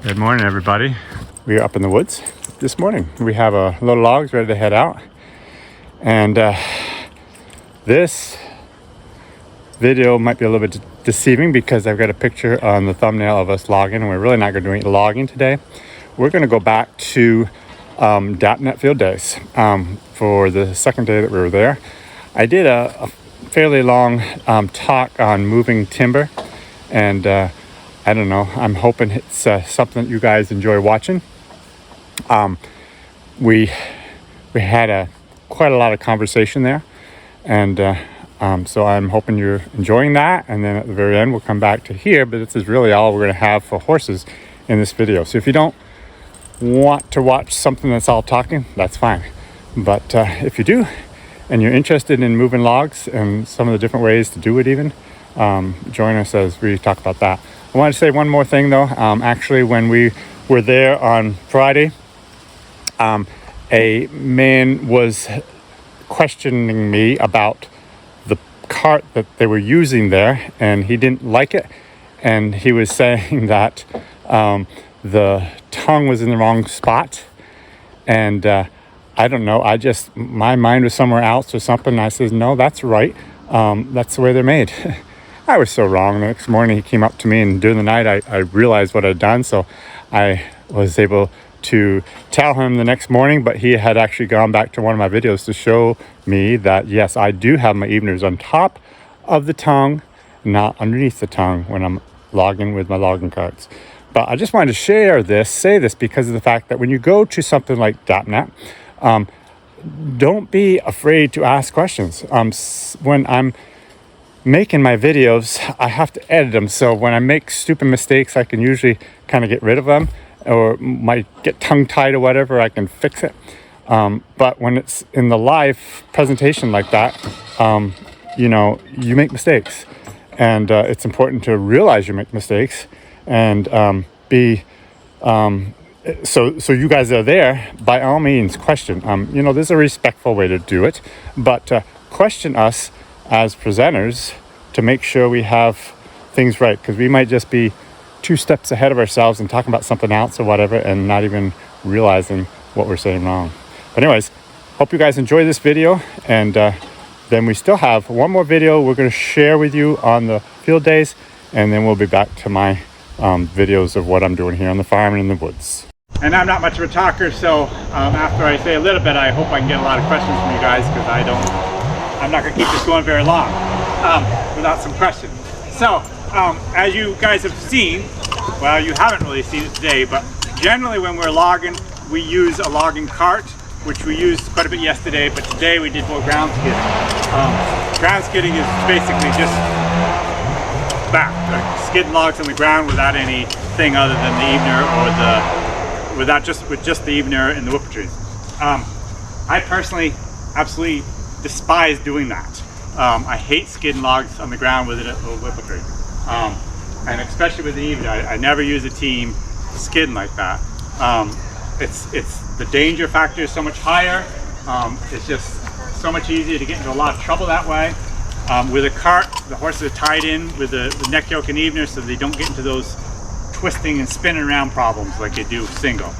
Good morning, everybody. We are up in the woods this morning. We have a load of logs ready to head out. And this video might be a little bit deceiving because I've got a picture on the thumbnail of us logging, and we're really not going to do any logging today. We're going to go back to DAPNet Field Days for the second day that we were there. I did a fairly long talk on moving timber, and I don't know, I'm hoping it's something that you guys enjoy watching. We had quite a lot of conversation there, and so I'm hoping you're enjoying that. And then at the very end we'll come back to here, but this is really all we're going to have for horses in this video. So if you don't want to watch something that's all talking, that's fine. But if you do, and you're interested in moving logs and some of the different ways to do it even, join us as we talk about that. I want to say one more thing though. Actually, when we were there on Friday, a man was questioning me about the cart that they were using there, and he didn't like it. And he was saying that the tongue was in the wrong spot. And I don't know, my mind was somewhere else or something. I says, no, that's right. That's the way they're made. I was so wrong. The next morning he came up to me, and during the night I realized what I'd done. So I was able to tell him the next morning, but he had actually gone back to one of my videos to show me that yes, I do have my eveners on top of the tongue, not underneath the tongue when I'm logging with my logging carts. But I just wanted to say this because of the fact that when you go to something like DAPNet, don't be afraid to ask questions. When I'm making my videos, I have to edit them, so when I make stupid mistakes I can usually kind of get rid of them, or might get tongue-tied or whatever, I can fix it. But when it's in the live presentation like that, you make mistakes, and it's important to realize you make mistakes and so you guys are there, by all means question. There's a respectful way to do it, but question us as presenters to make sure we have things right, because we might just be 2 steps ahead of ourselves and talking about something else or whatever and not even realizing what we're saying wrong. But anyways, hope you guys enjoy this video, and then we still have one more video we're going to share with you on the field days, and then we'll be back to my videos of what I'm doing here on the farm and in the woods. And I'm not much of a talker, so after I say a little bit, I hope I can get a lot of questions from you guys, because I'm not going to keep this going very long without some questions. So, as you guys have seen, well, you haven't really seen it today, but generally when we're logging, we use a logging cart, which we used quite a bit yesterday, but today we did more ground skidding. Ground skidding is basically just skid logs on the ground without anything other than the evener or with just the evener and the whipper trees. I personally absolutely despise doing that. I hate skidding logs on the ground with a whipper tree, and especially with the evener. I never use a team skidding like that. It's the danger factor is so much higher. It's just so much easier to get into a lot of trouble that way. With a cart, the horses are tied in with the neck yoke and evener, so they don't get into those twisting and spinning around problems like you do single.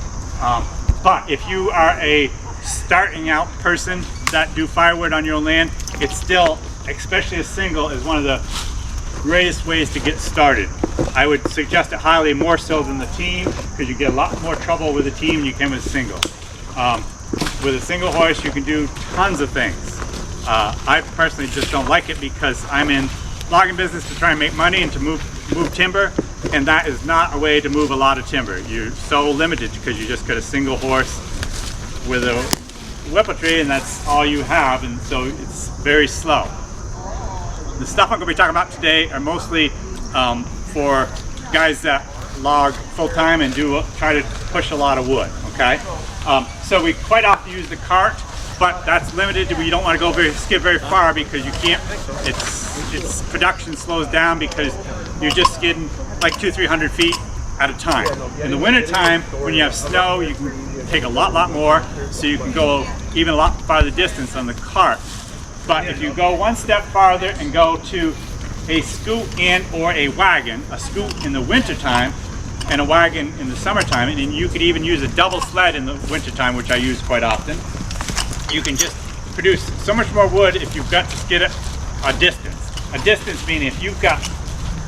But if you are a starting out person that do firewood on your own land, it's still, especially a single, is one of the greatest ways to get started. I would suggest it highly, more so than the team, because you get a lot more trouble with a team than you can with a single. With a single horse you can do tons of things. I personally just don't like it because I'm in logging business to try and make money and to move timber, and that is not a way to move a lot of timber. You're so limited because you just got a single horse with a whipper tree, and that's all you have, and so it's very slow. The stuff I'm going to be talking about today are mostly for guys that log full-time and try to push a lot of wood, okay? So we quite often use the cart, but that's limited. We don't want to skid very far because you can't, its production slows down because you're just skidding like 200-300 feet at a time. In the winter time, when you have snow, you can take a lot more, so you can go even a lot farther distance on the cart. But if you go one step farther and go to a scoot and or a wagon, a scoot in the winter time, and a wagon in the summertime, and you could even use a double sled in the wintertime, which I use quite often. You can just produce so much more wood if you've got to skid it a distance. A distance meaning if you've got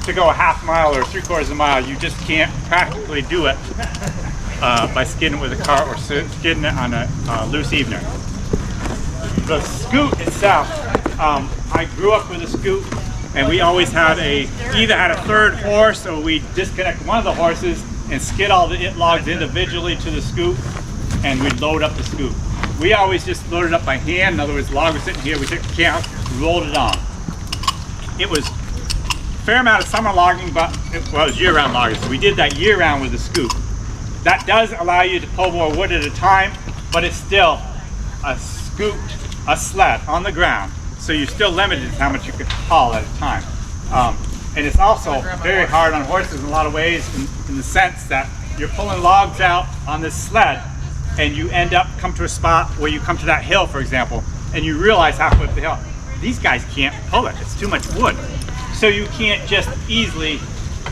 to go a half mile or 3/4 mile, you just can't practically do it by skidding it with a cart or skidding it on a loose evener. The scoot itself, I grew up with a scoot, and we always had either had a third horse, or we disconnect one of the horses and skid all the logs individually to the scoot, and we'd load up the scoot. We always just loaded up by hand. In other words, the log was sitting here, we took the count, rolled it on. It was a fair amount of summer logging, but it was year-round logging, so we did that year-round with the scoot. That does allow you to pull more wood at a time, but it's still a scoot, a sled on the ground, so you're still limited to how much you can haul at a time. And it's also very hard on horses in a lot of ways, in the sense that you're pulling logs out on this sled, and you come to a spot where you come to that hill, for example, and you realize halfway up the hill, these guys can't pull it, it's too much wood. So you can't just easily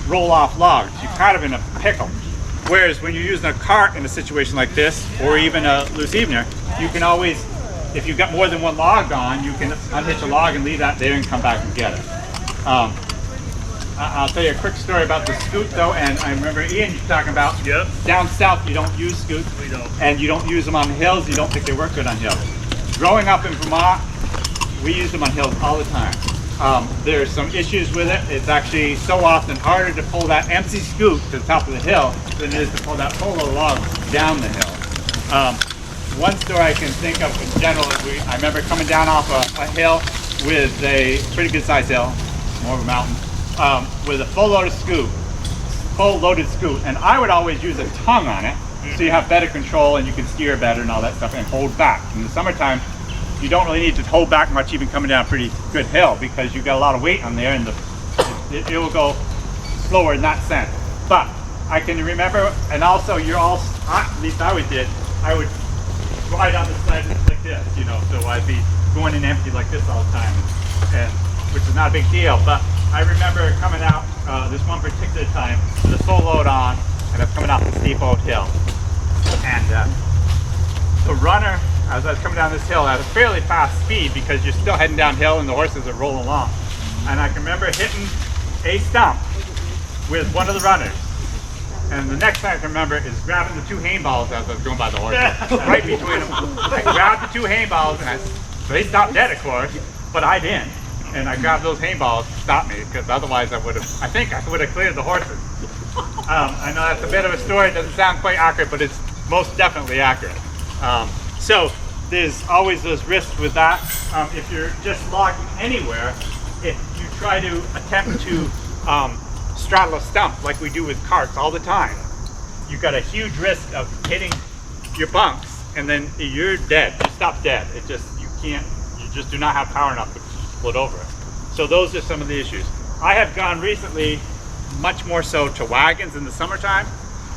roll off logs, you're kind of in a pickle. Whereas when you're using a cart in a situation like this, or even a loose evener, you can always, if you've got more than one log on, you can unhitch a log and leave that there and come back and get it. I'll tell you a quick story about the scoot though, and I remember Ian talking about down south you don't use scoots, We don't. and you don't use them on hills, you don't think they work good on hills. Growing up in Vermont, we use them on hills all the time. There's some issues with it. It's actually so often harder to pull that empty scoot to the top of the hill than it is to pull that full of logs down the hill. One story I can think of in general is I remember coming down off a hill with a pretty good sized hill, more of a mountain, with a full loaded scoot, and I would always use a tongue on it, so you have better control and you can steer better and all that stuff and hold back. In the summertime, you don't really need to hold back much even coming down a pretty good hill, because you've got a lot of weight on there, and it will go slower in that sense. But I can remember, and also at least I always did, I would ride on the sled like this, so I'd be going in empty like this all the time, and which is not a big deal. But I remember coming out this one particular time with a full load on, and I was coming off the steep old hill, and the runner, as I was coming down this hill at a fairly fast speed, because you're still heading downhill and the horses are rolling along, and I can remember hitting a stump with one of the runners. And the next thing I can remember is grabbing the two hay balls as I was going by the horses, right between them. I grabbed the two hay balls, and they stopped dead, of course, but I didn't. And I grabbed those hay balls to stop me, because otherwise I think I would have cleared the horses. I know that's a bit of a story, it doesn't sound quite accurate, but it's most definitely accurate. So there's always those risks with that. If you're just logging anywhere, if you try to attempt to straddle a stump like we do with carts all the time, you've got a huge risk of hitting your bunks, and then you're dead. You stop dead. You just do not have power enough to split over it. So those are some of the issues. I have gone recently much more so to wagons in the summertime,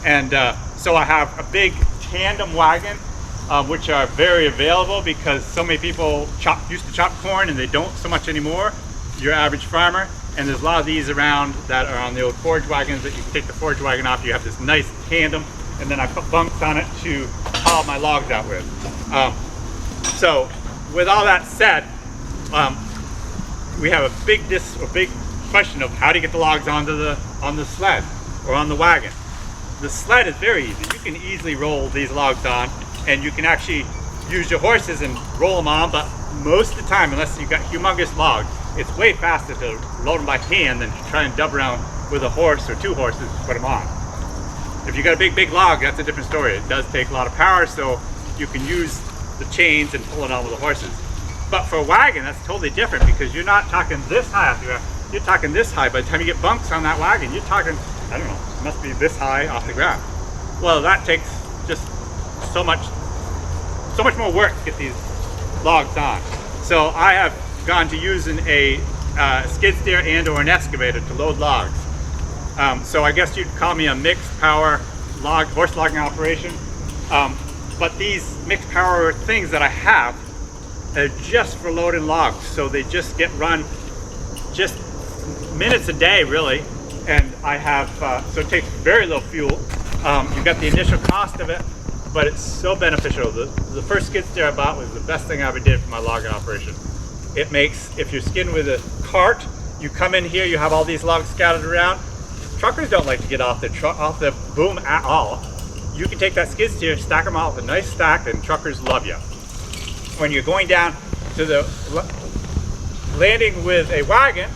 and so I have a big tandem wagon, which are very available because so many people used to chop corn and they don't so much anymore, your average farmer. And there's a lot of these around that are on the old forage wagons that you can take the forage wagon off. You have this nice tandem, and then I put bunks on it to haul my logs out with. So with all that said, we have a big question of how to get the logs on the sled or on the wagon. The sled is very easy. You can easily roll these logs on, and you can actually use your horses and roll them on, but most of the time, unless you've got humongous logs, it's way faster to load them by hand than to try and dub around with a horse or two horses to put them on. If you've got a big log, that's a different story. It does take a lot of power, so you can use the chains and pull it on with the horses. But for a wagon, that's totally different, because you're not talking this high off the ground. You're talking this high. By the time you get bunks on that wagon, you're talking, I don't know, it must be this high off the ground. Well, that takes just so much more work to get these logs on. So I have gone to using a skid steer and or an excavator to load logs. So I guess you'd call me a mixed power horse logging operation. But these mixed power things that I have are just for loading logs. So they just get run just minutes a day really, and I have, so it takes very little fuel. You've got the initial cost of it, but it's so beneficial. The first skid steer I bought was the best thing I ever did for my logging operation. It makes, if you're skidding with a cart, you come in here, you have all these logs scattered around. Truckers don't like to get off the boom at all. You can take that skid steer, stack them out with a nice stack, and truckers love you. When you're going down to the landing with a wagon,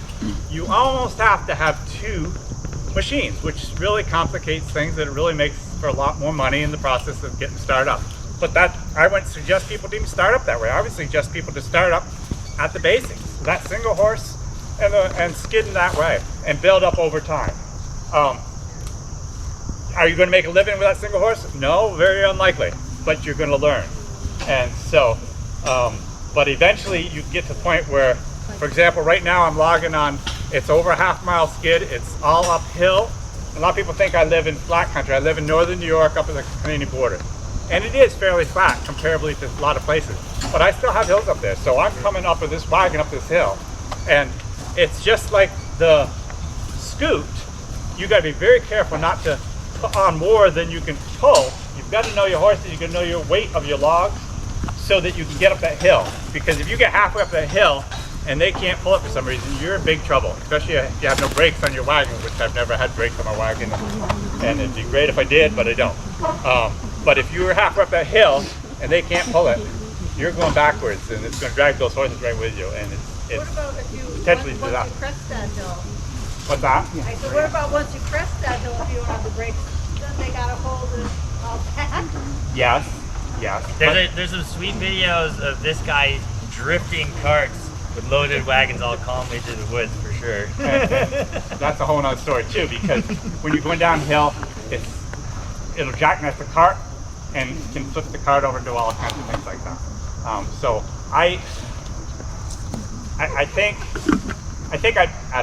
you almost have to have two machines, which really complicates things, and it really makes for a lot more money in the process of getting started up. But that, I wouldn't suggest people to even start up that way. I would suggest people to start up at the basics, that single horse and skidding that way, and build up over time. Are you going to make a living with that single horse? No, very unlikely, but you're going to learn. And so, but eventually you get to the point where, for example, right now I'm logging on, it's over a half-mile skid, it's all uphill. A lot of people think I live in flat country. I live in northern New York up at the Canadian border. And it is fairly flat comparably to a lot of places. But I still have hills up there. So I'm coming up with this wagon up this hill. And it's just like the scoot. You got to be very careful not to put on more than you can pull. You've got to know your horses. You've got to know your weight of your logs so that you can get up that hill. Because if you get halfway up that hill and they can't pull it for some reason, you're in big trouble. Especially if you have no brakes on your wagon, which I've never had brakes on my wagon. And it'd be great if I did, but I don't. But if you were halfway up that hill and they can't pull it, you're going backwards, and it's going to drag those horses right with you. And it's what about if you potentially once you crest that hill? What's that? I said, what about once you crest that hill, if you don't have the brakes, then they got to hold it all back? Yes, yes. There's some sweet videos of this guy drifting carts with loaded wagons all calmly through the woods, for sure. And that's a whole nother story too, because when you're going downhill, it'll jackknife the cart and can flip the cart over and do all kinds of things like that. So I don't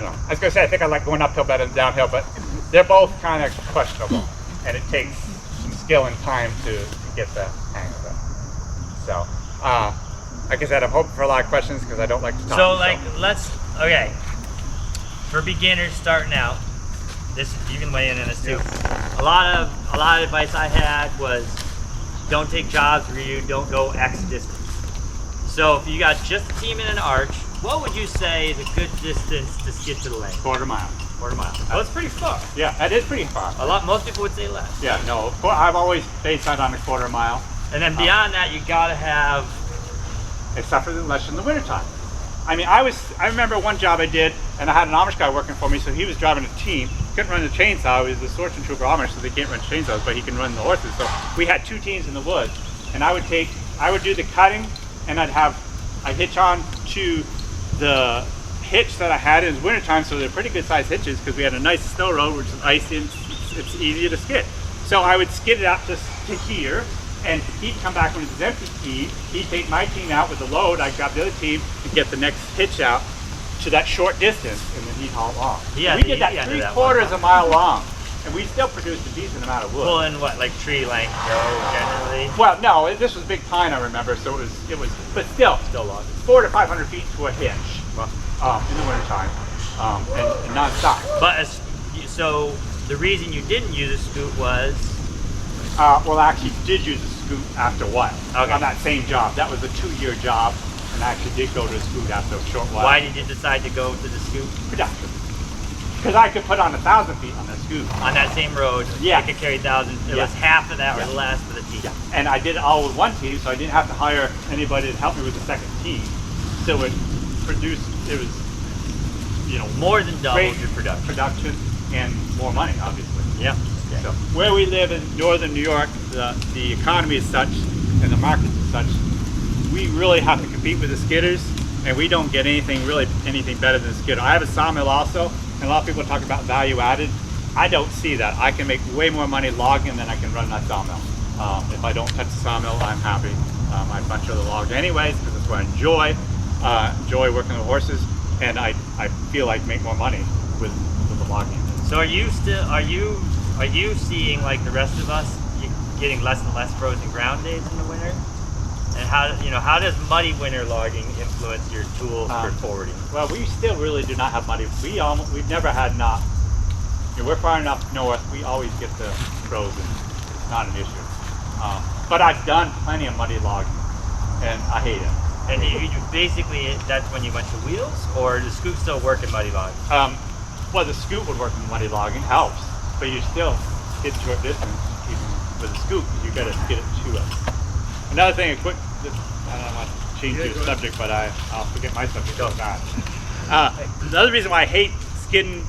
know. I was gonna say I think I like going uphill better than downhill, but they're both kind of questionable, and it takes some skill and time to get the hang of it. So, like I said, I'm hoping for a lot of questions because I don't like to talk. So okay, for beginners starting out, this you can weigh in on this too. Yeah. A lot of advice I had was don't take jobs where you don't go X distance. So if you got just a team in an arch, what would you say is a good distance to skid to the lane? Quarter mile. Quarter mile. Well, it's pretty far. Yeah, that is pretty far. Most people would say less. Yeah, no, I've always based that on a quarter mile. And then beyond that, you gotta have. Except for the less in the wintertime. I mean, I remember one job I did, and I had an Amish guy working for me, so he was driving a team. Couldn't run the chainsaw. He was the Sorcerer Trooper Amish, so they can't run chainsaws, but he can run the horses. So we had two teams in the woods, and I would do the cutting, and I'd hitch on to the hitch that I had in the wintertime, so they're pretty good sized hitches because we had a nice snow road, which is icy and it's easier to skid. So I would skid it out just to here, and he'd come back when it was empty. He'd take my team out with the load. I'd grab the other team and get the next hitch out to that short distance, and then he'd haul along. Yeah, we did that 3/4 a mile long, and we still produced a decent amount of wood. Pulling what, like tree length, generally? Well, no, this was big pine, I remember, so it was, but still long. 400 to 500 feet to a hitch in the wintertime, and non-stop. But so the reason you didn't use a scoot was? Well, I actually did use a scoot after a while. Okay. On that same job. That was a 2-year job, and I actually did go to a scoot after a short while. Why did you decide to go to the scoot? Production. Because I could put on 1,000 feet on the scoot. On that same road, yeah. It could carry 1,000. It Yeah. was half of that or Yeah. less for the team. Yeah. And I did it all with one team, so I didn't have to hire anybody to help me with the second team. So it produced, it was, more than double great your production. Production and more money, obviously. Yeah. Okay. So where we live in northern New York, the economy is such and the market is such, we really have to compete with the skidders, and we don't get anything better than a skidder. I have a sawmill also, and a lot of people talk about value added. I don't see that. I can make way more money logging than I can run that sawmill. If I don't touch the sawmill, I'm happy. I bunch other logs anyways because that's what I enjoy working with horses, and I feel like make more money with the logging. So are you seeing, like the rest of us, getting less and less frozen ground days in the winter? And how does muddy winter logging influence your tools for forwarding? Well, we still really do not have muddy. We've never had we're far enough north, we always get the frozen. It's not an issue. But I've done plenty of muddy logging, and I hate it. And you basically, that's when you went to wheels, or does scoop still work in muddy logging? Well, the scoop would work in muddy logging, helps, but you still skid short distance even with a scoop. You got to skid it to it. Another thing, I don't want to change your subject, but I'll forget my subject. So bad. Another reason why I hate skidding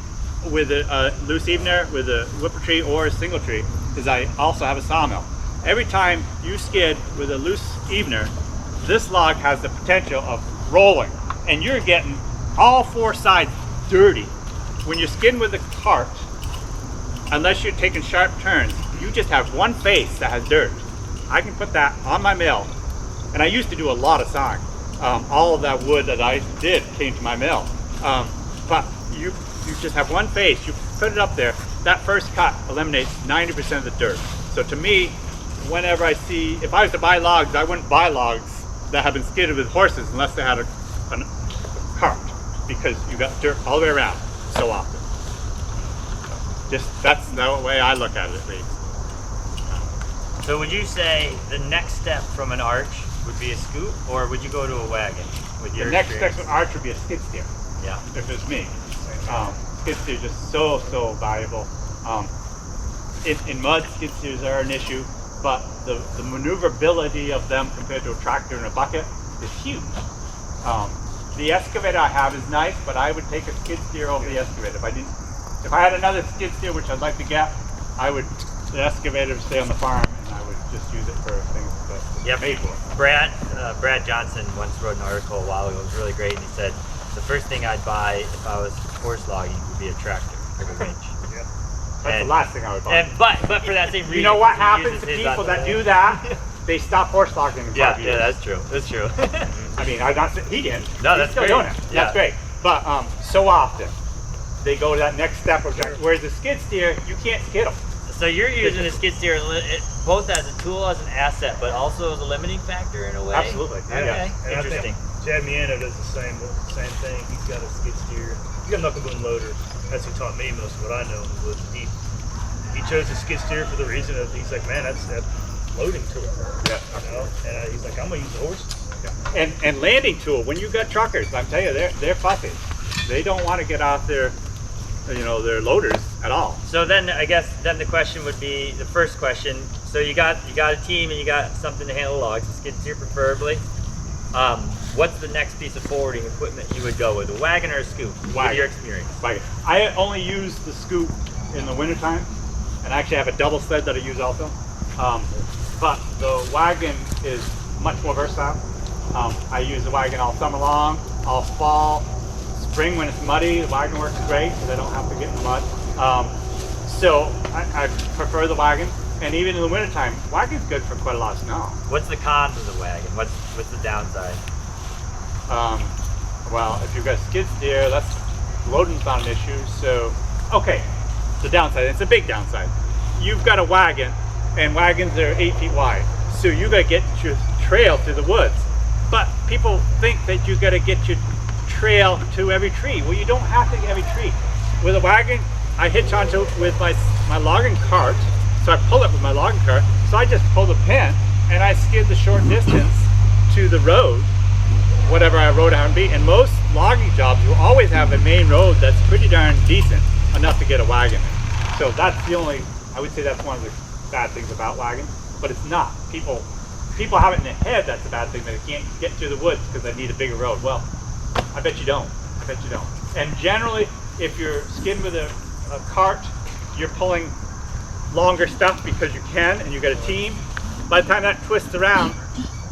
with a loose evener, with a whipper tree or a single tree, is I also have a sawmill. Every time you skid with a loose evener, this log has the potential of rolling, and you're getting all four sides dirty. When you're skidding with a cart, unless you're taking sharp turns, you just have one face that has dirt. I can put that on my mill, and I used to do a lot of sawing. All of that wood that I did came to my mill. But you just have one face, you put it up there, that first cut eliminates 90% of the dirt. So to me, whenever I see, if I was to buy logs, I wouldn't buy logs that have been skidded with horses unless they had a cart, because you got dirt all the way around so often. That's the way I look at it, at least. So would you say the next step from an arch would be a scoop, or would you go to a wagon with your The next experience? step of arch would be a skid steer, Yeah. if it's me. Skid steer is just so valuable. In mud, skid steers are an issue, but the maneuverability of them compared to a tractor and a bucket is huge. The excavator I have is nice, but I would take a skid steer over the excavator. If I had another skid steer, which I'd like to get, the excavator would stay on the farm, and I would just use it for things that made for it. Brad Johnson once wrote an article a while ago. It was really great, and he said the first thing I'd buy if I was horse logging would be a tractor, like a winch. That's the last thing I would buy. But for that same reason, You know what he happens uses to his people on that the- do that? They stop horse logging in 5 years. Yeah, that's true. That's true. I mean, I'm not saying he didn't. No, He's that's still great. doing it. Yeah. That's great. But so often they go to that next step of whereas the skid steer, you can't skid them. So you're using a skid steer both as a tool, as an asset, but also as a limiting factor in a way? Absolutely. Okay, Yeah. And interesting. I think Chad Miano does the same thing. He's got a skid steer. He's got a knuckle boom loader. That's who taught me most of what I know. He chose the skid steer for the reason of he's like, man, that's loading tool. Yeah. You know? And he's like, I'm gonna use the horses. Yeah. And landing tool. When you got truckers, I'm telling you, they're fussy. They don't want to get off their loaders at all. So then I guess the question would be, the first question, so you got a team and you got something to handle logs, a skid steer preferably. What's the next piece of forwarding equipment you would go with, a wagon or a scoop? With your experience. Wagon. I only use the scoop in the wintertime, and I actually have a double sled that I use also. But the wagon is much more versatile. I use the wagon all summer long, all fall, spring when it's muddy. The wagon works great because I don't have to get in the mud. So I prefer the wagon, and even in the wintertime, wagon's good for quite a lot of snow. What's the cons of the wagon? What's the downside? Well, if you've got skid steer, that's loading's not an issue. So, okay, the downside, it's a big downside. You've got a wagon, and wagons are 8 feet wide. So you got to get your trail through the woods. But people think that you got to get your trail to every tree. Well, you don't have to get every tree. With a wagon, I hitch onto it with my logging cart. So I pull it with my logging cart. So I just pull the pin, and I skid the short distance to the road, whatever I road happen to be. And most logging jobs will always have a main road that's pretty darn decent enough to get a wagon in. So that's I would say that's one of the bad things about wagons, but it's not. People have it in their head that's a bad thing, that they can't get through the woods because they need a bigger road. Well, I bet you don't. And generally, if you're skidding with a cart, you're pulling longer stuff because you can, and you got a team. By the time that twists around,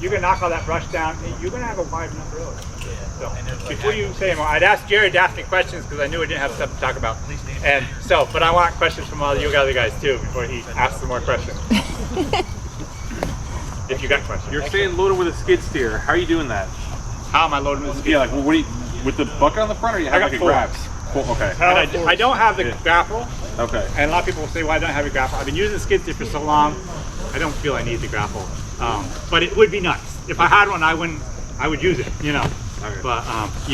you're gonna knock all that brush down, and you're gonna have a wide enough road. So, before you say more, I'd ask Jerry to ask me questions because I knew I didn't have stuff to talk about. And so, but I want questions from all you other guys too before he asks some more questions. If you got questions. You're saying loaded with a skid steer. How are you doing that? How am I loading this? Yeah, like what do you, with the bucket on the front, or you have I got like a four. grabs? Well, okay. And I don't have the grapple, Okay. and a lot of people will say, "Why don't I have a grapple?" I've been using the skid steer for so long, I don't feel I need the grapple. But it would be nice if I had one. I would use it, Okay. But I've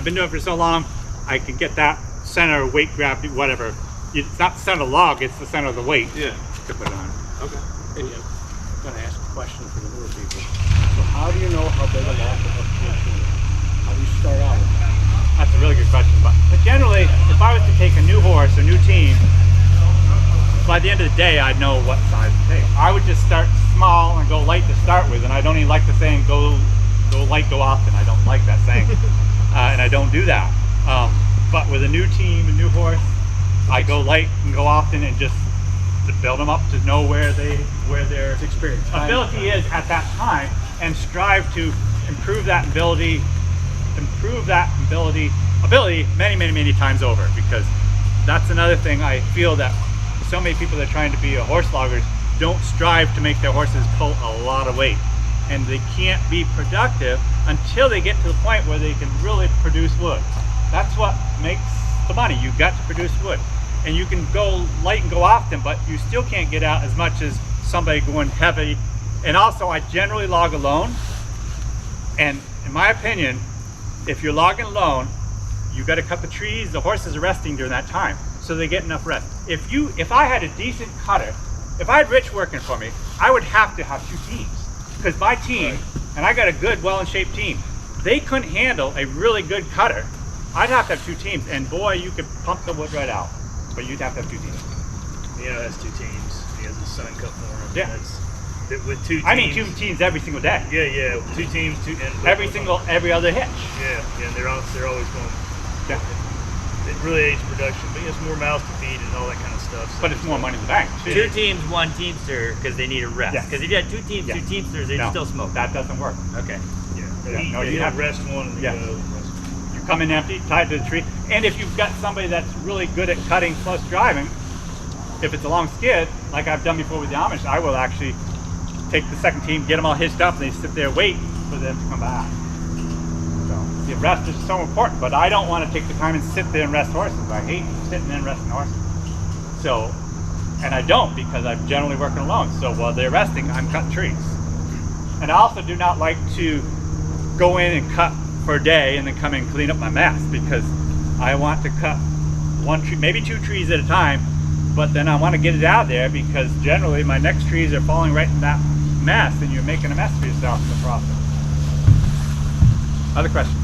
been doing it for so long, I can get that center weight grab, whatever, it's not the center of the log, it's the center of the weight Yeah. to put it on. Okay. I'm gonna ask a question for the newer people. So how do you know how big a log to hook to a team? How do you start out with that? That's a really good question. But generally, if I was to take a new horse, a new team, by the end of the day, I'd know what size to take. I would just start small and go light to start with, and I don't even like the saying go light, go often. I don't like that saying, and I don't do that. But with a new team, a new horse, I go light and go often, and just to build them up to know where their experience. ability is at that time, and strive to improve that ability many times over, because that's another thing I feel that so many people that are trying to be a horse loggers don't strive to make their horses pull a lot of weight, and they can't be productive until they get to the point where they can really produce wood. That's what makes the money. You've got to produce wood, and you can go light and go often, but you still can't get out as much as somebody going heavy. And also, I generally log alone, and in my opinion, if you're logging alone, you got to cut the trees. The horses are resting during that time, so they get enough rest. If I had a decent cutter, if I had Rich working for me, I would have to have two teams, because my team, and I got a good, well in shape team, they couldn't handle a really good cutter. I'd have to have two teams, and boy, you could pump the wood right out, but you'd have to have two teams. Has 2 teams. He has his son cut for him. Yeah. With 2 teams. I mean, two teams every single day. Yeah. 2 teams, and Every other hitch. Yeah, and they're always going. Yeah. It really aids production, but it's more mouths to feed and all that kind of stuff. So But it's more money in the bank, too. 2 teams, 1 teamster, because they need a rest. Yes. Because if you had 2 teams, Yeah. 2 teamsters, they'd No, still smoke. that doesn't work. Okay. No, you you have- have rest one and Yeah. you go rest. You come in empty, tied to the tree, and if you've got somebody that's really good at cutting plus driving, if it's a long skid, like I've done before with the Amish, I will actually take the second team, get them all hitched up, and they sit there, wait for them to come back. So the rest is so important, but I don't want to take the time and sit there and rest horses. I hate sitting there and resting horses. So, and I don't, because I'm generally working alone. So while they're resting, I'm cutting trees. And I also do not like to go in and cut for a day and then come in and clean up my mess, because I want to cut 1 tree, maybe 2 trees at a time, but then I want to get it out of there, because generally my next trees are falling right in that mess, and you're making a mess for yourself in the process. Other question?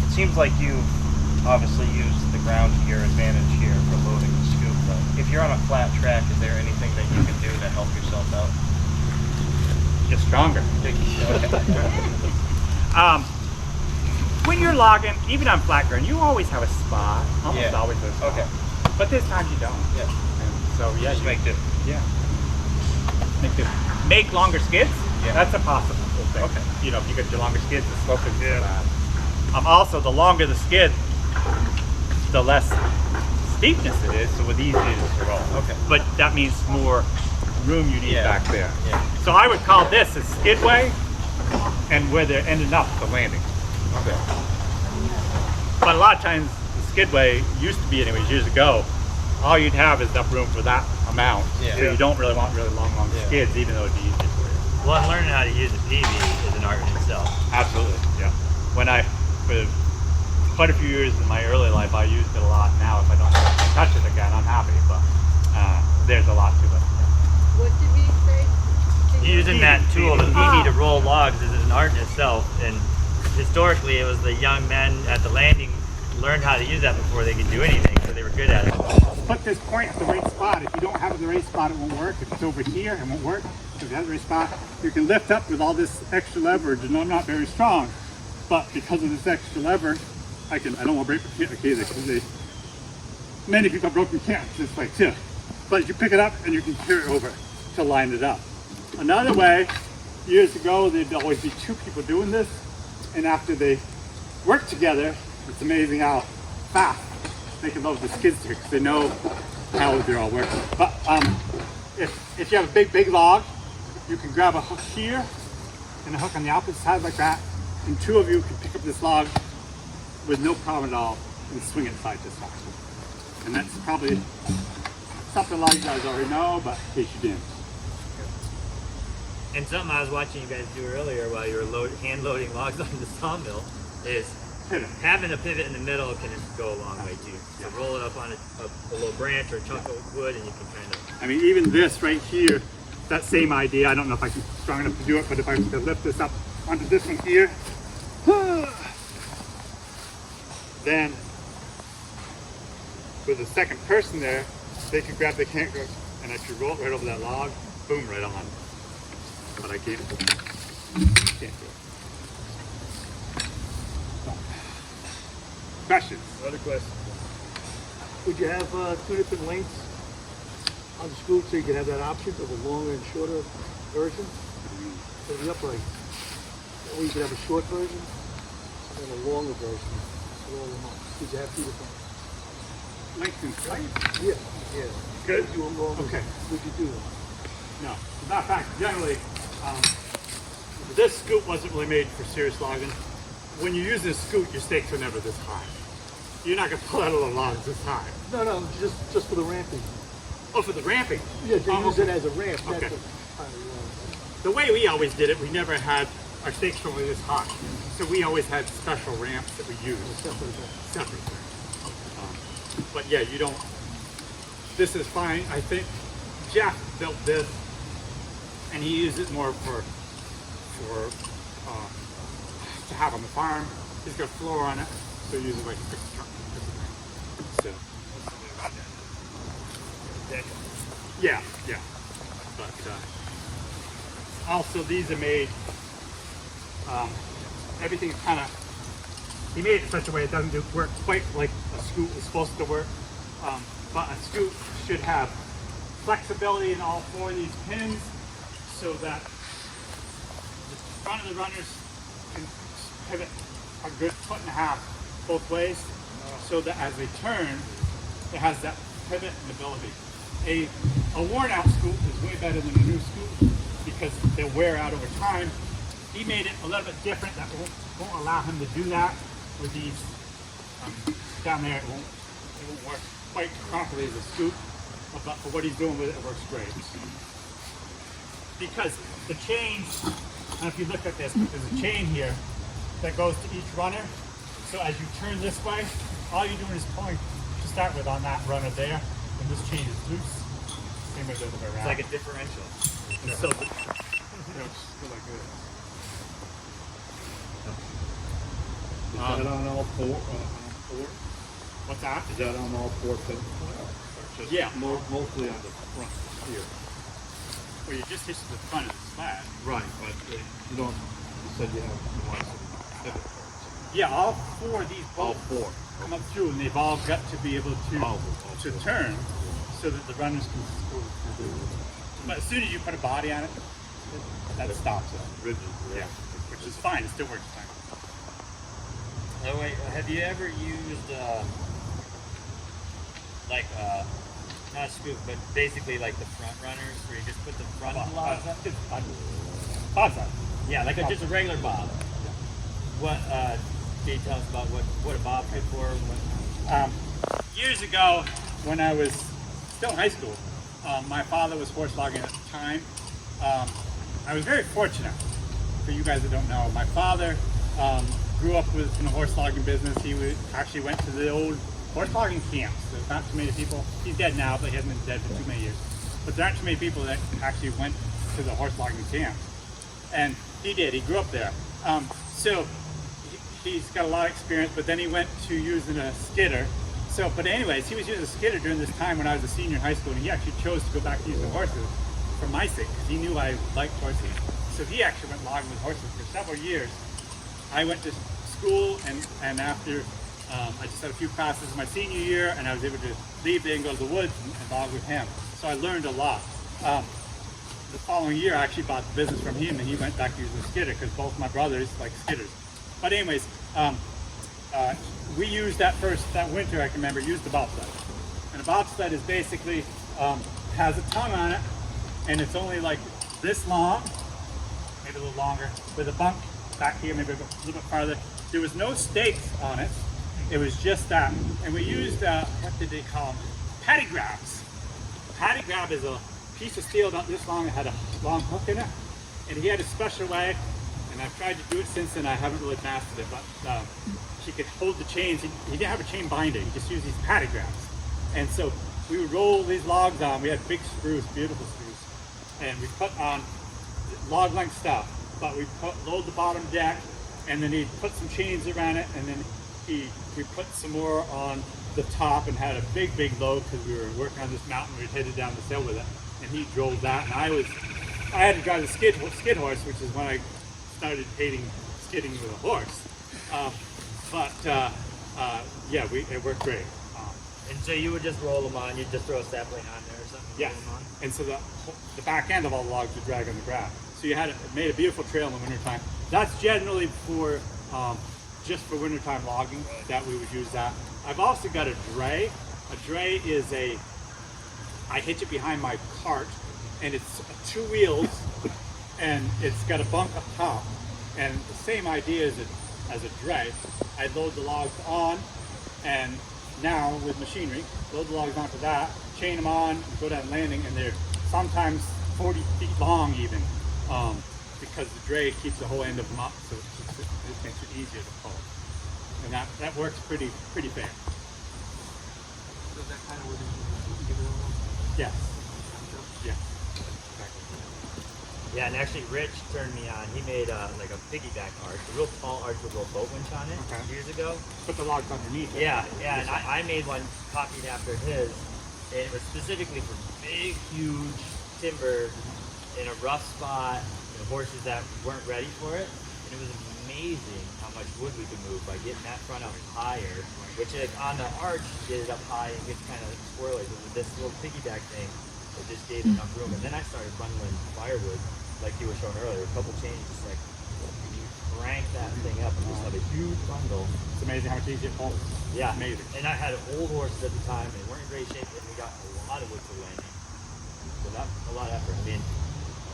It seems like you've obviously used the ground to your advantage here for loading the scoop, but if you're on a flat track, is there anything that you can do to help yourself out? Get stronger. Okay. When you're logging, even on flat ground, you always have a spot. Almost Yeah. always a spot. Okay. But this time you don't. Yeah. And so yeah, Just make do. Yeah. Make longer skids. Yeah. That's a possible thing. Okay. You know, if you get your longer skids, the slope isn't Yeah. so bad. Also, the longer the skid, the less steepness it is, so it's easier to roll. Okay. But that means more room you need Yeah. back there. Yeah. So I would call this a skidway, and where they're ending up, the landing. Okay. But a lot of times, the skidway used to be, anyways, years ago, all you'd have is enough room for that amount. Yeah. So you don't really want really long Yeah. skids, even though it'd be easier for you. Well, and learning how to use a PV is an art in itself. Absolutely, yeah. For quite a few years in my early life, I used it a lot. Now, if I don't touch it again, I'm happy, but there's a lot to it. What did we say? Using that tool, the PV. PV, to roll logs is an art in itself. And historically, it was the young men at the landing learned how to use that before they could do anything, so they were good at it. Put this point at the right spot. If you don't have it in the right spot, it won't work. If it's over here, it won't work. If you have the right spot, you can lift up with all this extra leverage. And I'm not very strong, but because of this extra lever, I don't want to break my camp either. Many people have broken camps this way too. But you pick it up and you can carry it over to line it up. Another way, years ago, there'd always be 2 people doing this, and after they work together, it's amazing how fast they can load the skid steer, because they know how they're all working. But if you have a big log, you can grab a hook here and a hook on the opposite side like that, and 2 of you can pick up this log with no problem at all and swing it side to side. And that's probably something a lot of you guys already know, but in case you didn't. And something I was watching you guys do earlier while you were hand loading logs onto the sawmill is pivot. Having a pivot in the middle can go a long way too. So roll it up on a little branch or a chunk of wood, and you can kind of. I mean, even this right here, that same idea. I don't know if I can strong enough to do it, but if I was to lift this up onto this one here, then with the second person there, they could grab the can't go, and if you roll it right over that log, boom, right on. But I can't do it. Questions? Another question. Would you have two different lengths on the scoop so you could have that option of a longer and shorter version for the upright? Or you could have a short version and a longer version to roll them up. Could you have two different? Length and straight? Yeah. Good. Do them longer. Okay. Would you do that? No. As a matter of fact, generally, this scoop wasn't really made for serious logging. When you use this scoop, your stakes are never this high. You're not going to pull out all the logs this high. No, just for the ramping. Oh, for the ramping? Yeah, they use okay. it as a ramp. Okay. That's kind of The way we always did it, we never had our stakes really this high. So we always had special ramps that we used. Separate. But yeah, you don't, this is fine. I think Jeff built this and he used it more for to have on the farm. He's got a floor on it, so he uses it like a fixed truck. So, yeah. But also these are made, everything's kind of, he made it in such a way it doesn't work quite like a scoop is supposed to work. But a scoop should have flexibility in all four of these pins so that the front of the runners can pivot a good foot and a half both ways so that as they turn, it has that pivot and ability. A worn out scoop is way better than a new scoop because they'll wear out over time. He made it a little bit different that won't allow him to do that with these down there. It won't work quite properly as a scoop, but for what he's doing with it, it works great. Because the chains, and if you look at this, there's a chain here that goes to each runner. So as you turn this way, all you're doing is pulling to start with on that runner there, and this chain is loose. Same way the other way around. It's like a differential. And so the, like this. Is that on all four? What's that? Is that on all four pins? Yeah. Mostly on the front here. Well, you just hit the front of the slab. Right, but you don't. You said you want some pivot parts. Yeah, all four of these All bolts four. come up through, and they've all got to be able to turn so that the runners can go through. But as soon as you put a body on it, that stops it. Rigid. Yeah, which is fine. It still works fine. Oh wait, have you ever used not a scoop, but basically like the front runners, where you just put the front logs up? Bob's on. Yeah, like just a regular bob. What can you tell us about what a bob's good for? Years ago, when I was still in high school, my father was horse logging at the time. I was very fortunate. For you guys that don't know, my father grew up in the horse logging business. He actually went to the old horse logging camps. There's not too many people. He's dead now, but he hasn't been dead for too many years. But there aren't too many people that actually went to the horse logging camp. And he did. He grew up there. So he's got a lot of experience. But then he went to using a skidder. So, but anyways, he was using a skidder during this time when I was a senior in high school, and he actually chose to go back to using horses for my sake because he knew I liked horses. So he actually went logging with horses for several years. I went to school, and after I just had a few classes my senior year, and I was able to leave there and go to the woods and log with him. So I learned a lot. The following year, I actually bought the business from him, and he went back to using a skidder because both my brothers like skidders. But anyways, we used that winter, I can remember, used the bobsled. And a bobsled is basically, has a tongue on it, and it's only like this long, maybe a little longer, with a bunk back here, maybe a little bit farther. There was no stakes on it. It was just that. And we used, what did they call them? Paddy grabs. Paddy grab is a piece of steel not this long, it had a long hook in it. And he had a special way, and I've tried to do it since then, I haven't really mastered it, but he could hold the chains. He didn't have a chain binder. He just used these paddock grabs. And so we would roll these logs on. We had big screws, beautiful screws, and we put on log length stuff. But we load the bottom deck, and then he'd put some chains around it, and then we put some more on the top and had a big load because we were working on this mountain. We'd headed down the hill with it, and he drove that, and I had to drive the skid horse, which is when I started hating skidding with a horse. Yeah, it worked great. And so you would just roll them on. You'd just throw a sapling on there or something. Yes, roll 'em on. and so the back end of all the logs would drag on the ground. So you had it made a beautiful trail in the wintertime. That's generally for just for wintertime logging that we would use that. I've also got a dray. A dray is I hitch it behind my cart, and it's 2 wheels, and it's got a bunk up top. And the same idea as a dray. I load the logs on, and now with machinery, load the logs onto that, chain them on, go down landing, and they're sometimes 40 feet long even, because the dray keeps the whole end of them up, so it makes it easier to pull. And that works pretty fair. So that kind of where you give it a little. Yes. Yes. Yeah, and actually Rich turned me on. He made like a piggyback arch, a real tall arch with a little boat winch on it years ago. Put the logs underneath it. Yeah, and I made one copied after his, and it was specifically for big, huge timber in a rough spot, and horses that weren't ready for it. And it was amazing how much wood we could move by getting that front up higher, which like, on the arch, you get it up high and gets kind of squirrely. But with this little piggyback thing, it just gave enough room. And then I started bundling firewood, like you were showing earlier, a couple chains, just like you crank that thing up and just have a huge bundle. It's amazing how much easier it pulls. Yeah, Amazing. And I had old horses at the time; they weren't in great shape, and we got a lot of wood for landing. So that's a lot of effort. I mean,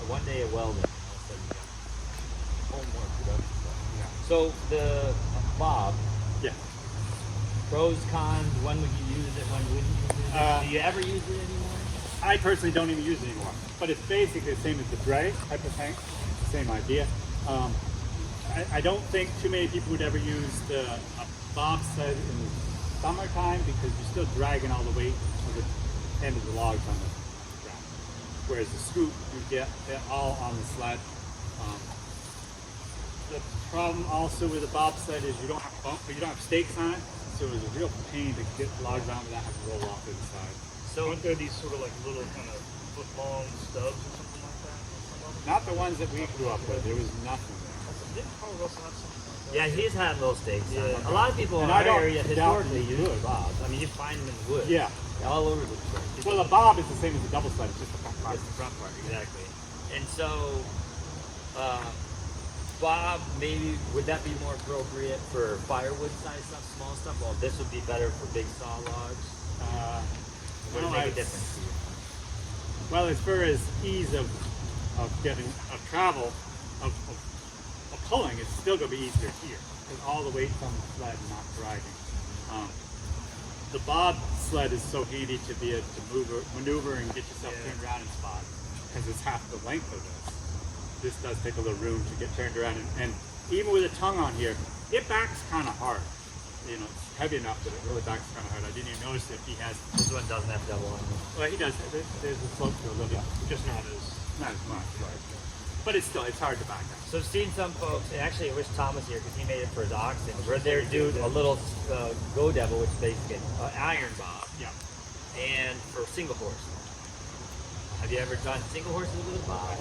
one day of welding, and all of a sudden you got a whole more production stuff. Yeah. So the Bob, Yeah. pros, cons. When would you use it? When wouldn't you use it? Do you ever use it anymore? I personally don't even use it anymore, but it's basically the same as the dray type of thing. Same idea. I don't think too many people would ever use a bobsled in the summertime because you're still dragging all the weight of the end of the logs on the ground. Whereas the scoop, you get it all on the sled. The problem also with a bobsled is you don't have stakes on it, so it's a real pain to get logs on without having to roll off to the side. So aren't there these sort of like little kind of foot long stubs or something like that? Not the ones that we grew up with. There was nothing there. Didn't Carl Russell have something like that? Yeah, he's had little stakes. on it. Yeah. A lot of people in And I our don't area doubt historically he use would. bobs. I mean, you find them in the woods. Yeah. All over the place. Well, a bob is the same as a double sled. It's just the front part. That's the front part, exactly. And so, Bob, maybe would that be more appropriate for firewood size stuff, small stuff? Well, this would be better for big saw logs. Would it make a difference to you? Well, as far as ease of travel, of pulling, it's still going to be easier here because all the weight's on the sled and not dragging. The bob sled is so handy to be able to maneuver and get yourself turned around in spots because it's half the length of this. This does take a little room to get turned around, and even with a tongue on here, it backs kind of hard. You know, it's heavy enough that it really backs kind of hard. I didn't even notice if he has. This one doesn't have double on it. Well, he does. There's a slope to a little bit, just not as much. Right. But it's hard to back up. So I've seen some folks, and actually I wish Tom was here because he made it for his oxen, where they're doing a little go devil, which is basically an iron bob, Yeah. and for single horse. Have you ever done single horses with a bob?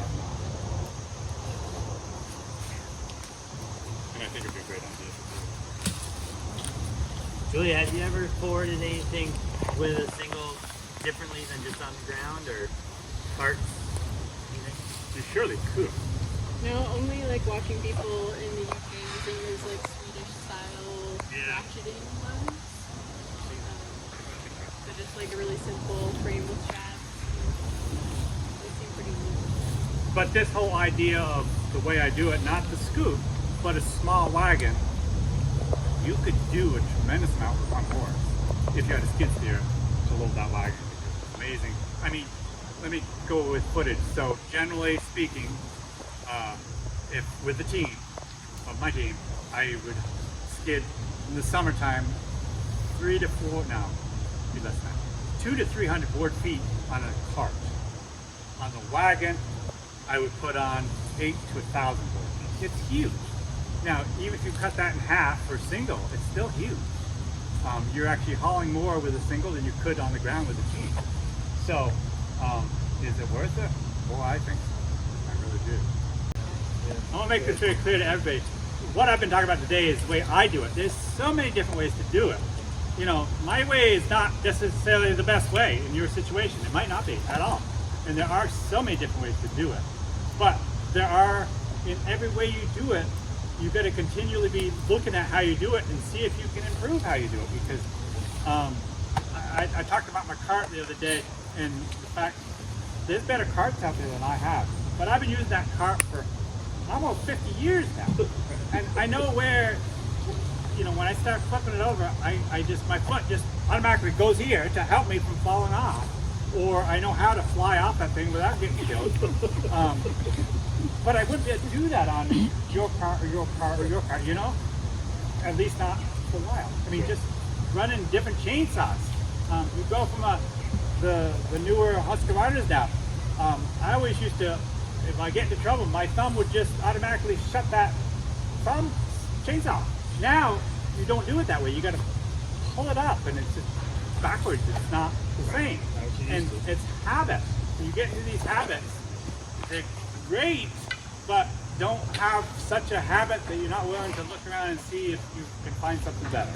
And I think it'd be a great idea. Julia, have you ever forwarded anything with a single differently than just on the ground or carts? Anything? You surely could. No, only like watching people in the UK using those like Swedish style ratcheting ones. They're just like a really simple frame with shafts. They seem pretty neat. But this whole idea of the way I do it, not the scoop, but a small wagon, you could do a tremendous amount with one horse if you had a skid steer to load that wagon. It's amazing. I mean, let me go with footage. So generally speaking, if with the team, of my team, I would skid in the summertime 200 to 300 board feet on a cart. On the wagon, I would put on 8 to 1,000 board feet. It's huge. Now, even if you cut that in half for single, it's still huge. You're actually hauling more with a single than you could on the ground with a team. So, is it worth it? Well, I think so. I really do. I'm gonna make this very clear to everybody. What I've been talking about today is the way I do it. There's so many different ways to do it. You know, my way is not necessarily the best way in your situation. It might not be at all. And there are so many different ways to do it. But there are, in every way you do it, you got to continually be looking at how you do it and see if you can improve how you do it. Because I talked about my cart the other day, and the fact there's better carts out there than I have. But I've been using that cart for almost 50 years now. And I know where, you know, when I start flipping it over, my foot just automatically goes here to help me from falling off. Or I know how to fly off that thing without getting killed. But I wouldn't be able to do that on your car or your car or your car, you know? At least not for a while. I mean, just running different chainsaws. You go from the newer Husker Riders now. I always used to, if I get into trouble, my thumb would just automatically shut that thumb chainsaw. Now, you don't do it that way. You got to pull it up, and it's just backwards. It's not the same. And it's habits. You get into these habits. They're great, but don't have such a habit that you're not willing to look around and see if you can find something better.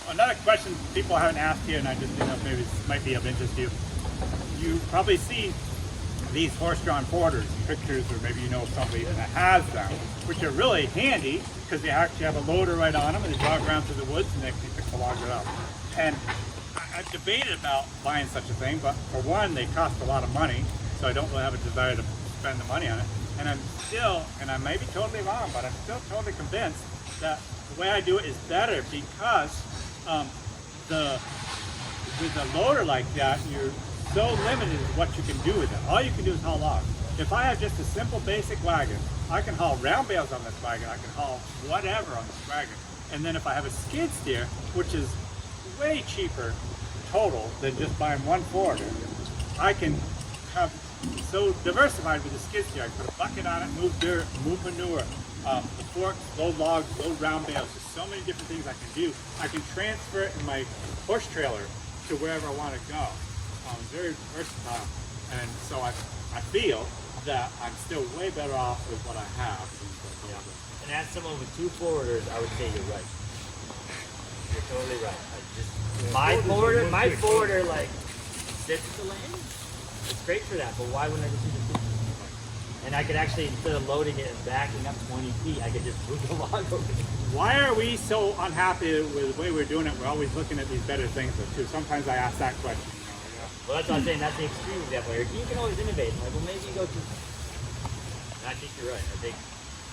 Another question people haven't asked here, and I just think maybe this might be of interest to you. You probably see these horse-drawn porters in pictures, or maybe you know somebody that has them, which are really handy because they actually have a loader right on them, and they jog around through the woods and they can pick the logs up. And I've debated about buying such a thing, but for one, they cost a lot of money, so I don't really have a desire to spend the money on it. And I'm still, and I may be totally wrong, but I'm still totally convinced that the way I do it is better because with a loader like that, you're so limited in what you can do with it. All you can do is haul logs. If I have just a simple basic wagon, I can haul round bales on this wagon, I can haul whatever on this wagon. And then if I have a skid steer, which is way cheaper total than just buying one forwarder, I can have so diversified with the skid steer. I can put a bucket on it, move dirt, move manure, the forks, load logs, load round bales. There's so many different things I can do. I can transfer it in my horse trailer to wherever I want to go. Very versatile, and so I feel that I'm still way better off with what I have. And as someone with 2 forwarders, I would say you're right. You're totally right. My forwarder like sits at the lane. It's great for that, but why wouldn't I just use a 50? And I could actually, instead of loading it and backing up 20 feet, I could just move the log over. Why are we so unhappy with the way we're doing it? We're always looking at these better things though, too. Sometimes I ask that question. Well, that's what I'm saying. That's the extreme example here. You can always innovate. Like, well, maybe you go to. And I think you're right. I think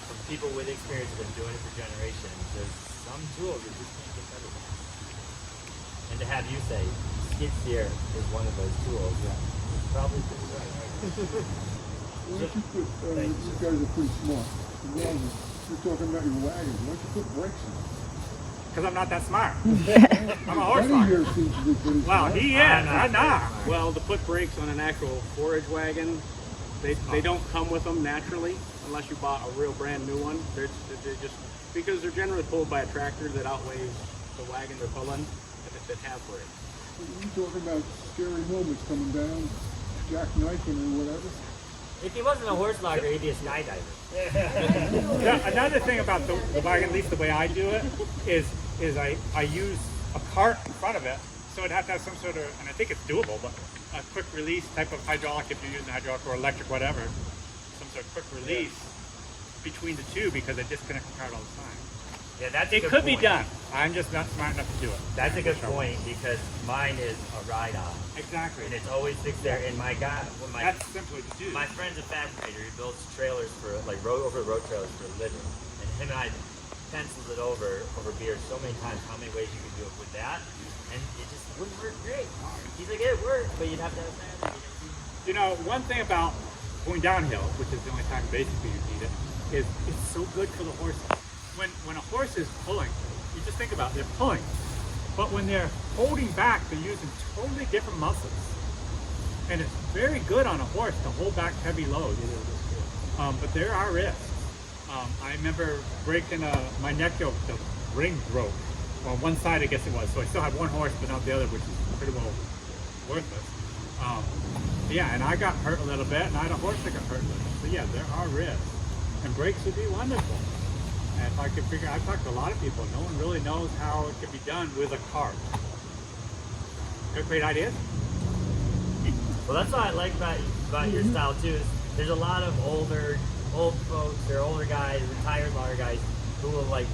from people with experience who've been doing it for generations, there's some tools that just can't get better than. And to have you say skid steer is one of those tools, yeah, probably pretty right. Why don't you put, you guys are pretty smart. You're talking about your wagon. Why don't you put brakes in it? Because I'm not that smart. I'm a horse farmer. Well, he is. I'm not. Well, to put brakes on an actual forage wagon, they don't come with them naturally unless you bought a real brand new one. They're just because they're generally pulled by a tractor that outweighs the wagon they're pulling that have brakes. You're talking about scary moments coming down, jackknifing or whatever. If he wasn't a horse logger, he'd be a skydiver. Another thing about the wagon, at least the way I do it, is I use a cart in front of it, so it'd have to have some sort of, and I think it's doable, but a quick release type of hydraulic if you're using hydraulic or electric, whatever, some sort of quick release between the two because I disconnect the cart all the time. Yeah, that's it could be done. I'm just not smart enough to do it. That's a good point because mine is a ride-on. Exactly. And it's always fixed there. And my guy, that's simply to do. My friend's a fabricator. He builds trailers for like over-the-road trailers for a living. And him and I penciled it over beer so many times how many ways you could do it with that, and it just wouldn't work great. He's like, it worked, but you'd have to have a fan. You know, one thing about going downhill, which is the only time basically you need it, is it's so good for the horses. When a horse is pulling, you just think about it, they're pulling. But when they're holding back, they're using totally different muscles. And it's very good on a horse to hold back heavy loads. But there are risks. I remember breaking my neck yoke, the ring broke. Well, one side I guess it was. So I still have one horse, but not the other, which is pretty well worthless. Yeah, and I got hurt a little bit, and I had a horse that got hurt a little bit. So yeah, there are risks. And breaks would be wonderful. And if I could figure, I've talked to a lot of people, no one really knows how it can be done with a cart. Great ideas? Well, that's what I like about your style too. Is there's a lot of old folks or older guys, retired lawyer guys, who will like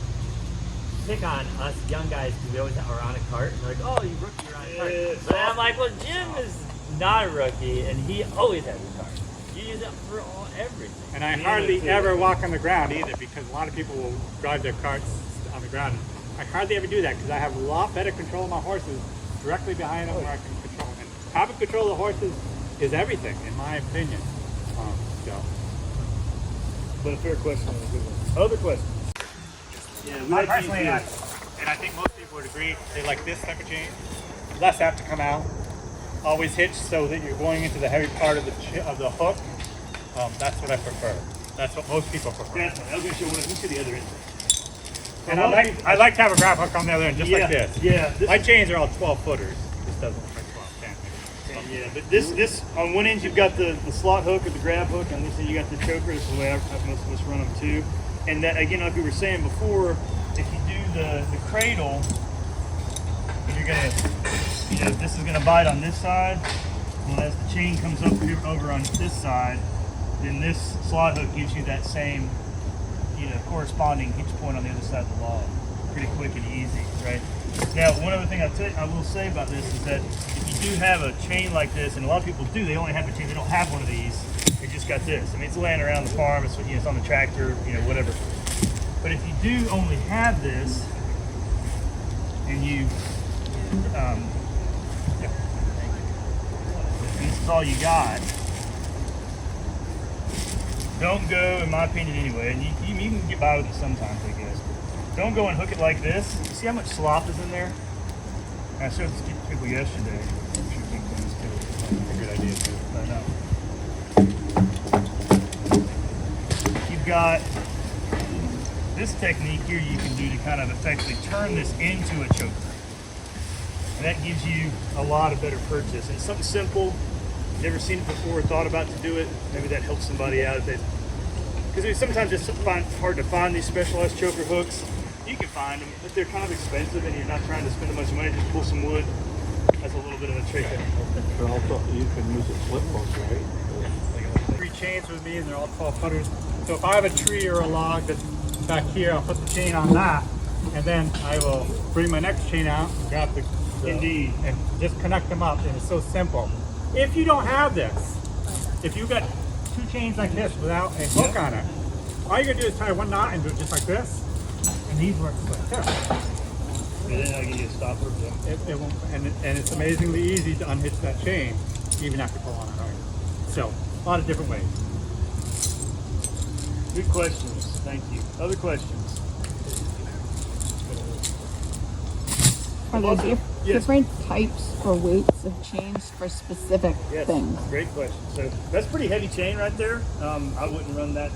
pick on us young guys because we always are on a cart. And they're like, "Oh, you rookie, you're on a cart." But I'm like, "Well, Jim is not a rookie, and he always has a cart. You use it for everything." And I hardly ever walk on the ground either, because a lot of people will drive their carts on the ground. I hardly ever do that because I have a lot better control of my horses directly behind them where I can control them. And having control of the horses is everything, in my opinion. But a fair question and a good one. Other questions? Yeah, I personally, and I think most people would agree, they like this type of chain. Less apt to come out. Always hitched so that you're going into the heavy part of the hook. That's what I prefer. That's what most people prefer. That's fine. I was going to show one. Let me see the other end. And I like to have a grab hook on the other end, just like this. Yeah. My chains are all 12 footers. This doesn't look like 12, 10. Yeah, but this on one end you've got the slot hook or the grab hook, and this end you got the choker. This is the way most of us run them too. And that again, like we were saying before, if you do the cradle, you're gonna, this is gonna bite on this side. Well, as the chain comes up here over on this side, then this slot hook gives you that same, corresponding hitch point on the other side of the log. Pretty quick and easy, right? Now, one other thing I will say about this is that if you do have a chain like this, and a lot of people do, they only have a chain, they don't have one of these. They just got this. I mean, it's laying around the farm, it's on the tractor, whatever. But if you do only have this, and you, this is all you got, don't go, in my opinion anyway, and you can get by with it sometimes, I guess. Don't go and hook it like this. You see how much slop is in there? I showed this to people yesterday. I'm sure you think this too. It's a good idea too. I know. You've got this technique here you can do to kind of effectively turn this into a choker. And that gives you a lot of better purchase. It's something simple. Never seen it before, thought about to do it. Maybe that helps somebody out. Because sometimes it's hard to find these specialized choker hooks. You can find them, but they're kind of expensive and you're not trying to spend a bunch of money, just pull some wood. That's a little bit of a trick. But also, you can use a flip hook, right? 3 chains with me, and they're all 12 footers. So if I have a tree or a log that's back here, I'll put the chain on that, and then I will bring my next chain out, grab the Indeed. and just connect them up, and it's so simple. If you don't have this, if you've got 2 chains like this without a hook on it, all you're gonna do is tie one knot and do it just like this, and these work like this. And then I give you a stopper. It won't, and it's amazingly easy to unhitch that chain, even after pulling on it hard. So, a lot of different ways. Good questions. Thank you. Other questions? Are there different types or weights of chains for specific things? Great question. So that's pretty heavy chain right there. I wouldn't run that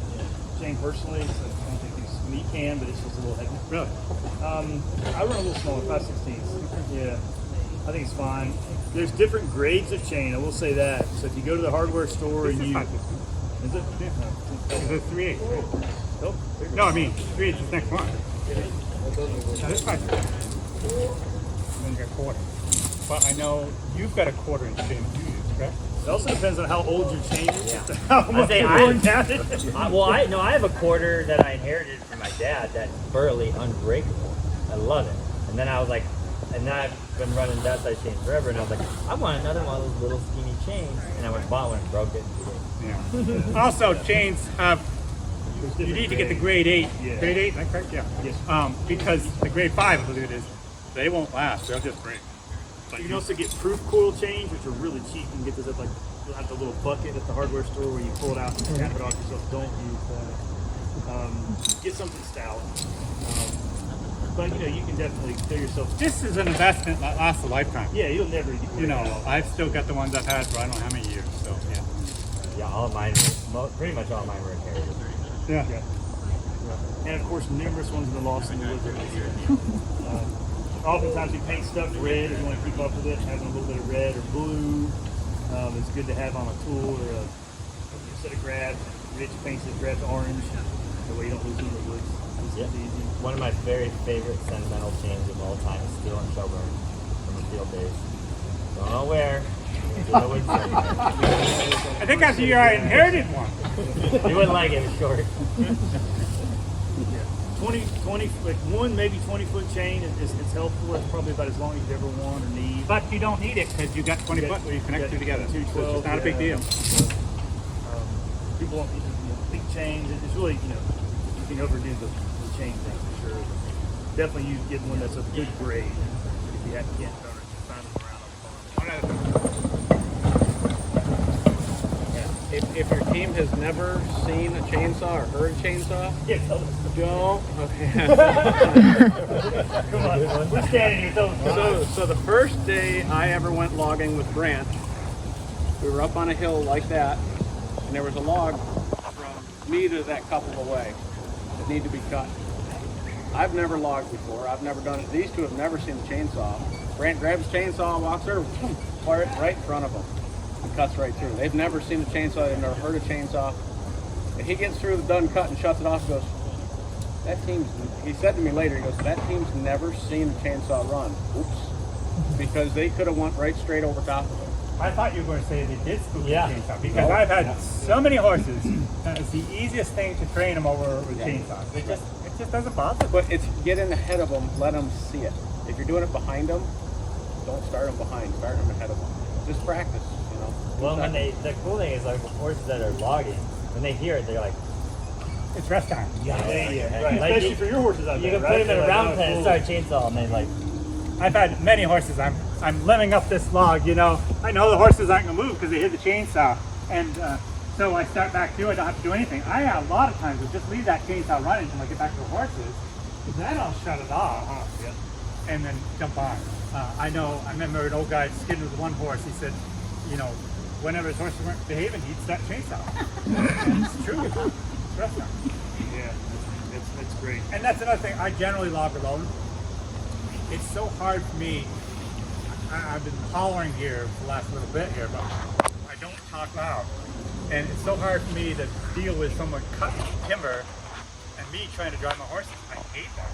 chain personally. So I don't think it's meat can, but it's just a little heavy. Really? I run a little smaller, 5/16. Yeah, I think it's fine. There's different grades of chain. I will say that. So if you go to the hardware store and you, is it? Is it 3/8? Nope. No, I mean 3/8 is next one. Now this 5/16. And then you got quarter. But I know you've got a 1/4 inch chain that you use, correct? It also depends on how old your chain is. Yeah. How much you're worn down it. I have a 1/4 that I inherited from my dad that's burly, unbreakable. I love it. And then I was like, and then I've been running that size chain forever, and I was like, I want another one of those little skinny chains. And I went and bought one and broke it in 2 days. Yeah. Also, chains have, you need to get the grade 8. Yeah. Grade 8, is that correct? Yeah. Yes. Because the grade 5, I believe it is, they won't last, they'll just break. But you can also get proof coil chains, which are really cheap. You can get this at you'll have the little bucket at the hardware store where you pull it out and snap it off yourself. Don't use that. Get something stout. But you know, you can definitely clear yourself. This is an investment that lasts a lifetime. Yeah, you'll never. You know, I've still got the ones I've had for I don't know how many years. So yeah. Yeah, all of mine, pretty much all of mine were inherited. Yeah. And of course, numerous ones have been lost in the woods over the years. Oftentimes we paint stuff red if you want to keep up with it. Having a little bit of red or blue is good to have on a tool or a set of grabs. Rich paints his grabs orange. That way you don't lose them in the woods. It's easy. One of my very favorite sentimental chains of all time is still in Shelburne from the field days. Don't know where. I think that's the year I inherited one. You wouldn't like it, it's short. 20, like 1, maybe 20-foot chain is helpful. It's probably about as long as you ever want or need. But you don't need it because you got 20 foot where you connect two together. So it's not a big deal. People want big chains. It's really, you know, you can overdo the chain thing for sure. Definitely you get one that's a good grade. If you can't find them around on the farm. If your team has never seen a chainsaw or heard a chainsaw, don't. Okay. Come on, we're standing here. So the first day I ever went logging with Grant, we were up on a hill like that, and there was a log from me to that couple away that needed to be cut. I've never logged before. I've never done it. These two have never seen the chainsaw. Grant grabs the chainsaw, walks there, fire it right in front of them. And cuts right through. They've never seen a chainsaw. They've never heard a chainsaw. And he gets through the done cut and shuts it off and goes, that team's, he said to me later, he goes, that team's never seen a chainsaw run. Oops. Because they could have went right straight over top of it. I thought you were going to say they did spook the chainsaw because I've had so many horses that it's the easiest thing to train them over with chainsaws. It just doesn't bother them. But it's get in ahead of them, let them see it. If you're doing it behind them, don't start them behind, start them ahead of them. Just practice. Well, when the cool thing is like the horses that are logging, when they hear it, they're like, it's rest time. Yeah. Right. Like Especially for your horses out there. You can put them in a round pen and start chainsaw, and they like. I've had many horses. I'm living up this log. You know, I know the horses aren't gonna move because they hit the chainsaw, and so I start back through. I don't have to do anything. I a lot of times will just leave that chainsaw running until I get back to the horses. Then I'll shut it off, and then jump on. I remember an old guy skidding with one horse. He said, you know, whenever his horses weren't behaving, he'd start chainsaw. It's true. Rest time. Yeah, that's great. And that's another thing. I generally log alone. It's so hard for me. I've been hollering here for the last little bit here, but I don't talk loud. And it's so hard for me to deal with someone cutting timber and me trying to drive my horses. I hate that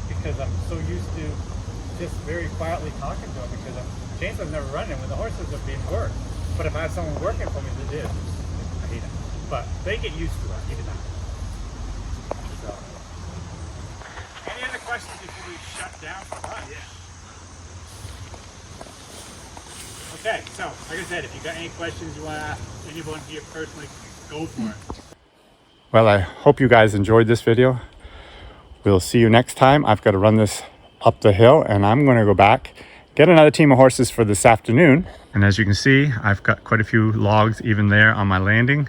because I'm so used to just very quietly talking to them because chainsaw's never running when the horses are being worked. But if I have someone working for me that is, I hate it. But they get used to it, even that. So, any other questions before we shut down for lunch? Okay, so like I said, if you got any questions you want to ask anyone here personally, go for it. Well, I hope you guys enjoyed this video. We'll see you next time. I've got to run this up the hill and I'm going to go back, get another team of horses for this afternoon. And as you can see, I've got quite a few logs even there on my landing.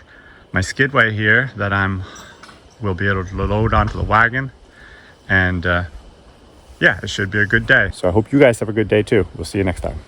My skidway here that will be able to load onto the wagon. And yeah, it should be a good day. So I hope you guys have a good day too. We'll see you next time.